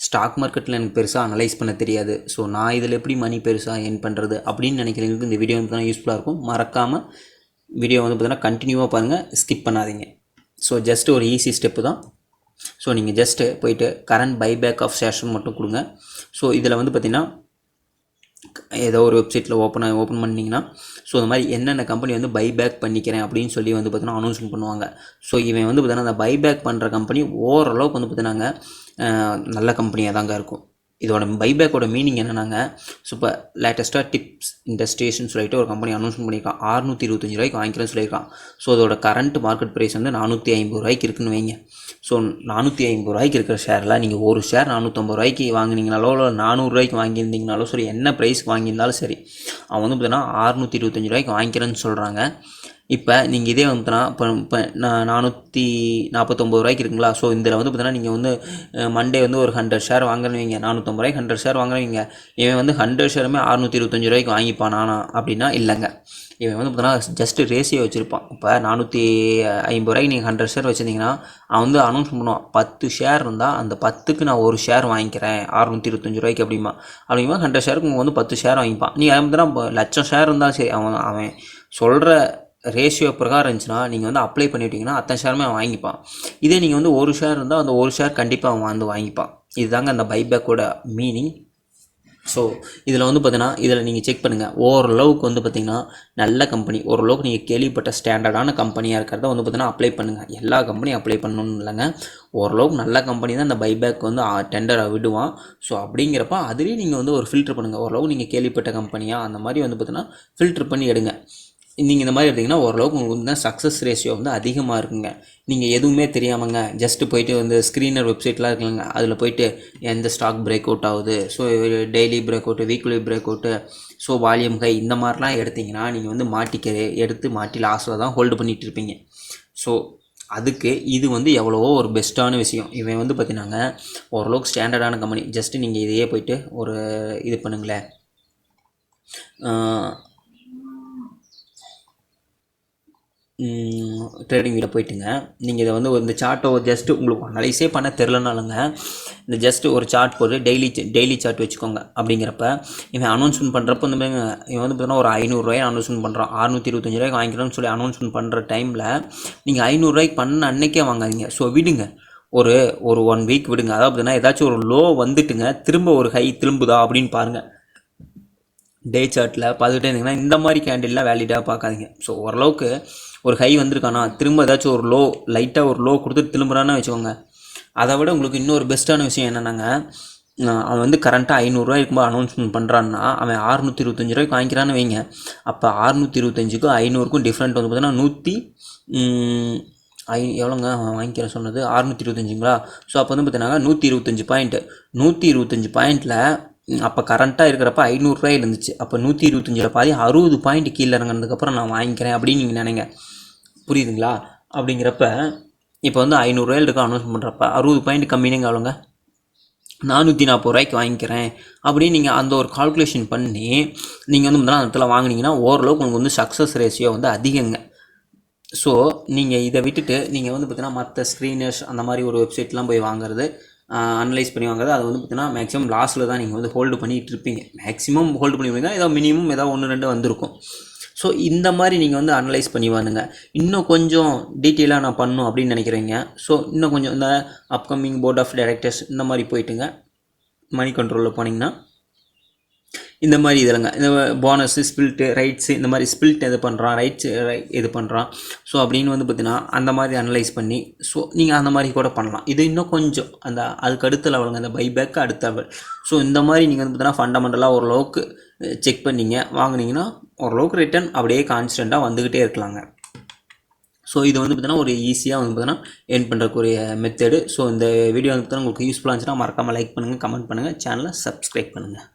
Stock மார்க்கெட்டில் எனக்கு பெருசாக அனலைஸ் பண்ண தெரியாது. ஸோ நான் இதில் எப்படி மணி பெருசாக ஏர்ன் பண்ணுறது அப்படின்னு நினைக்கிறவங்களுக்கு இந்த வீடியோ வந்து பார்த்தீங்கன்னா யூஸ்ஃபுல்லாக இருக்கும். மறக்காமல் வீடியோ வந்து பார்த்தீங்கன்னா கண்டினியூவாக பாருங்கள், ஸ்கிப் பண்ணாதீங்க. ஸோ ஜஸ்ட் ஒரு ஈஸி ஸ்டெப்பு தான். ஸோ நீங்கள் ஜஸ்ட்டு போய்ட்டு கரண்ட் பைபேக் ஆஃப் ஷேர்ஸ்னு மட்டும் கொடுங்க. ஸோ இதில் வந்து பார்த்திங்கன்னா ஏதோ ஒரு வெப்சைட்டில் ஓப்பன் பண்ணிங்கன்னா ஸோ இந்த மாதிரி என்னென்ன கம்பெனி வந்து பைபேக் பண்ணிக்கிறேன் அப்படின்னு சொல்லி வந்து பார்த்தீங்கன்னா அனௌன்ஸ்மெண்ட் பண்ணுவாங்க. ஸோ இவன் வந்து பார்த்தீங்கன்னா அந்த பைபேக் பண்ணுற கம்பெனி ஓரளவுக்கு வந்து பார்த்தீங்கன்னா நல்ல கம்பெனியாக தாங்க இருக்கும். இதோட பைபேக்கோட மீனிங் என்னென்னாங்க, ஸோ இப்போ லேட்டஸ்ட்டாக டிப்ஸ் இண்டஸ்ட்ரீஸ்னு சொல்லிட்டு ஒரு கம்பெனி அனௌன்ஸ்மெண்ட் பண்ணியிருக்கான். 625 ரூபாய்க்கு வாங்கிக்கிறேன்னு சொல்லியிருக்கான். ஸோ அதோட கரண்ட் மார்க்கெட் ப்ரைஸ் வந்து 450 ரூபாய்க்கு இருக்குன்னு வைங்க. ஸோ 450 ரூபாய்க்கு இருக்கிற ஷேரில் நீங்கள் ஒரு ஷேர் 450 ரூபாய்க்கு வாங்கினீங்கனாலோ இல்லை 400 ரூபாய்க்கு வாங்கியிருந்தீங்கனாலோ சரி, என்ன ப்ரைஸ்க்கு வாங்கியிருந்தாலும் சரி, அவன் வந்து பார்த்தீங்கன்னா 625 ரூபாய்க்கு வாங்கிக்கிறேன்னு சொல்கிறாங்க. இப்போ நீங்கள் இதே வந்துன்னா இப்போ நான் 449 ரூபாய்க்கு இருக்குங்களா. ஸோ இதில் வந்து பார்த்தீங்கன்னா நீங்கள் வந்து மண்டே வந்து ஒரு 100 ஷேர் வாங்குறீங்க, 450 ரூபாய்க்கு 100 ஷேர் வாங்குறீங்க. இவன் வந்து 100 ஷேருமே 625 ரூபாய்க்கு வாங்கிப்பானா அப்படின்னா இல்லைங்க. இவன் வந்து பார்த்தீங்கன்னா ஜஸ்ட்டு ரேஷியோ வச்சுருப்பான். இப்போ 450 ரூபாய்க்கு நீங்கள் 100 ஷேர் வச்சுருந்தீங்கன்னா அவன் வந்து அனௌன்ஸ் பண்ணுவான், 10 ஷேர் இருந்தால் அந்த 10க்கு நான் ஒரு ஷேர் வாங்கிக்கிறேன் 625 ரூபாய்க்கு அப்படிமா. 100 ஷேருக்கு வந்து 10 ஷேர் வாங்கிப்பான். நீங்கள் அதை பார்த்தீங்கன்னா 1,00,000 ஷேர் இருந்தாலும் சரி, அவன் சொல்கிற ரேஷியோ பிரகாரம் இருந்துச்சுன்னா நீங்கள் வந்து அப்ளை பண்ணிவிட்டிங்கன்னா அத்தனை ஷேருமே அவன் வாங்கிப்பான். இதே நீங்கள் வந்து ஒரு ஷேர் இருந்தால் அந்த ஒரு ஷேர் கண்டிப்பாக அவன் வந்து வாங்கிப்பான். இதுதாங்க அந்த பைபேக்கோட மீனிங். ஸோ இதில் வந்து பார்த்தீங்கன்னா இதில் நீங்கள் செக் பண்ணுங்கள், ஓரளவுக்கு வந்து பார்த்திங்கன்னா நல்ல கம்பெனி, ஓரளவுக்கு நீங்கள் கேள்விப்பட்ட ஸ்டாண்டர்டான கம்பெனியாக இருக்கிறத வந்து பார்த்திங்கன்னா அப்ளை பண்ணுங்கள். எல்லா கம்பெனியும் அப்ளை பண்ணணும்னு இல்லைங்க, ஓரளவுக்கு நல்ல கம்பெனி தான் இந்த பைபேக் வந்து டெண்டரை விடுவான். ஸோ அப்படிங்கிறப்ப அதுலேயும் நீங்கள் வந்து ஒரு ஃபில்ட்ரு பண்ணுங்கள். ஓரளவுக்கு நீங்கள் கேள்விப்பட்ட கம்பெனியாக அந்த மாதிரி வந்து பார்த்திங்கன்னா ஃபில்ட்ரு பண்ணி எடுங்க. நீங்கள் இந்த மாதிரி எடுத்திங்கன்னா ஓரளவுக்கு உங்களுக்கு வந்து சக்ஸஸ் ரேஷியோ வந்து அதிகமாக இருக்குங்க. நீங்கள் எதுவுமே தெரியாமங்க ஜஸ்ட்டு போய்ட்டு வந்து ஸ்க்ரீனர் வெப்சைட்லாம் இருக்குங்க, அதில் போய்ட்டு எந்த ஸ்டாக் பிரேக் அவுட் ஆகுது, so daily break out, weekly break out, so volume high, இந்த மாதிரிலாம் எடுத்திங்கன்னா நீங்கள் வந்து மாட்டி லாஸில் தான் ஹோல்டு பண்ணிகிட்டு இருப்பீங்க. ஸோ அதுக்கு இது வந்து எவ்வளவோ ஒரு பெஸ்ட்டான விஷயம். இவன் வந்து பார்த்தீங்கன்னாங்க ஓரளவுக்கு ஸ்டாண்டர்டான கம்பெனி. ஜஸ்ட்டு நீங்கள் இதையே போய்ட்டு ஒரு இது பண்ணுங்களேன், ட்ரேடிங் வீடியோ போய்ட்டுங்க நீங்கள் இதை வந்து இந்த சார்ட்டை ஜஸ்ட்டு உங்களுக்கு அனலைஸே பண்ண தெரிலனாலுங்க இந்த ஜஸ்ட்டு ஒரு சார்ட் போட்டு டெய்லி சார்ட் வச்சுக்கோங்க. அப்படிங்கிறப்ப இவன் அனௌன்ஸ்மெண்ட் பண்ணுறப்போ இந்த மாதிரி இவன் வந்து பார்த்தீங்கன்னா ஒரு 500 ரூபாய் அனௌன்ஸ்மெண்ட் பண்ணுறான், 625 ரூபாய்க்கு வாங்கிக்கிறோன்னு சொல்லி அனௌன்ஸ்மெண்ட் பண்ணுற டைமில் நீங்கள் 500 ரூபாய்க்கு பண்ண அன்றைக்கே வாங்காதீங்க. ஸோ விடுங்க, ஒரு 1 வீக் விடுங்க. அதாவது பார்த்தீங்கன்னா ஏதாச்சும் ஒரு லோ வந்துட்டுங்க திரும்ப ஒரு ஹை திரும்புதா அப்படின்னு பாருங்கள். டே சார்ட்டில் பார்த்துக்கிட்டே இருந்தீங்கன்னா இந்த மாதிரி கேண்டில்லாம் வேலிடாக பார்க்காதீங்க. ஸோ ஓரளவுக்கு ஒரு ஹை வந்திருக்கானா, திரும்ப ஏதாச்சும் ஒரு லோ லைட்டாக ஒரு லோ கொடுத்துட்டு திரும்புறான்னு வச்சுக்கோங்க. அதை விட உங்களுக்கு இன்னொரு பெஸ்ட்டான விஷயம் என்னென்னாங்க, அவன் வந்து கரண்ட்டாக 500 ரூபாய் இருக்கும்போது அனௌன்ஸ்மெண்ட் பண்ணுறான்னா அவன் 625 ரூபாய்க்கு வாங்கிக்கிறான்னு வைங்க. அப்போ 625க்கும் 500க்கும் டிஃப்ரெண்ட் வந்து பார்த்தீங்கன்னா எவ்வளோங்க அவன் வாங்கிக்கிறேன் சொன்னது 625ங்களா. ஸோ அப்போ வந்து பார்த்தீங்கன்னா 125 பாயிண்ட், 125 பாயிண்டில் அப்போ கரண்ட்டாக இருக்கிறப்ப 500 ரூபாய் இருந்துச்சு. அப்போ 125 பாதி 60 பாயிண்ட் கீழே இறங்கினதுக்கப்புறம் நான் வாங்கிக்கிறேன் அப்படின்னு நீங்கள் நினைங்க, புரியுதுங்களா? அப்படிங்கிறப்ப இப்போ வந்து 500 ரூபாயில் இருக்க அனௌன்ஸ் பண்ணுறப்ப 60 பாயிண்ட் கம்மினேங்க அவ்வளோங்க, 440 ரூபாய்க்கு வாங்கிக்கிறேன் அப்படின்னு நீங்கள் அந்த ஒரு கால்குலேஷன் பண்ணி நீங்கள் வந்து அந்த இடத்துல வாங்கினீங்கன்னா ஓரளவுக்கு உங்களுக்கு வந்து சக்ஸஸ் ரேஷியோ வந்து அதிகங்க. ஸோ நீங்கள் இதை விட்டுட்டு நீங்கள் வந்து பார்த்தீங்கன்னா மற்ற ஸ்க்ரீனர்ஸ் அந்த மாதிரி ஒரு வெப்சைட்லாம் போய் வாங்குறது, அனலைஸ் பண்ணி வாங்குறது, அது வந்து பார்த்தீங்கன்னா மேக்ஸிமம் லாஸில் தான் நீங்கள் வந்து ஹோல்டு பண்ணிகிட்டு இருப்பீங்க. மேக்ஸிமம் ஹோல்டு பண்ணிவிங்க, ஏதோ மினிமம் ஏதோ 1-2 வந்திருக்கும். ஸோ இந்த மாதிரி நீங்கள் வந்து அனலைஸ் பண்ணி வாங்க. இன்னும் கொஞ்சம் டீட்டெயிலாக நான் பண்ணணும் அப்படின்னு நினைக்கிறீங்க. ஸோ இன்னும் கொஞ்சம் இந்த அப்கமிங் போர்ட் ஆஃப் டைரக்டர்ஸ் இந்த மாதிரி போயிட்டுங்க மணி கண்ட்ரோலில் போனீங்கன்னா இந்த மாதிரி இதெல்லாங்க, இந்த போனஸு, ஸ்பில்ட்டு, ரைட்ஸு, இந்த மாதிரி ஸ்பில்ட் எது பண்ணுறான், ரைட்ஸு எது பண்ணுறான், ஸோ அப்படின்னு வந்து பார்த்தீங்கன்னா அந்த மாதிரி அனலைஸ் பண்ணி ஸோ நீங்கள் அந்த மாதிரி கூட பண்ணலாம். இது இன்னும் கொஞ்சம் அதுக்கு அடுத்த லெவலுங்க, அந்த பைபேக்கு அடுத்த லெவல். ஸோ இந்த மாதிரி நீங்கள் வந்து பார்த்தீங்கன்னா ஃபண்டமெண்டலாக ஓரளவுக்கு செக் பண்ணிங்க வாங்கினீங்கன்னா ஓரளவுக்கு ரிட்டர்ன் அப்படியே கான்ஸ்டண்ட்டாக வந்துக்கிட்டே இருக்கலாங்க. ஸோ இது வந்து பார்த்தீங்கன்னா ஒரு ஈஸியாக வந்து பார்த்தீங்கன்னா ஏர்ன் பண்ணுறக்கூடிய மெத்தடு. ஸோ இந்த வீடியோ வந்து பார்த்தீங்கன்னா உங்களுக்கு யூஸ்ஃபுல்லாக இருந்துச்சுன்னா மறக்காமல் லைக் பண்ணுங்கள், கமெண்ட் பண்ணுங்கள், சேனலை சப்ஸ்கிரைப் பண்ணுங்கள்.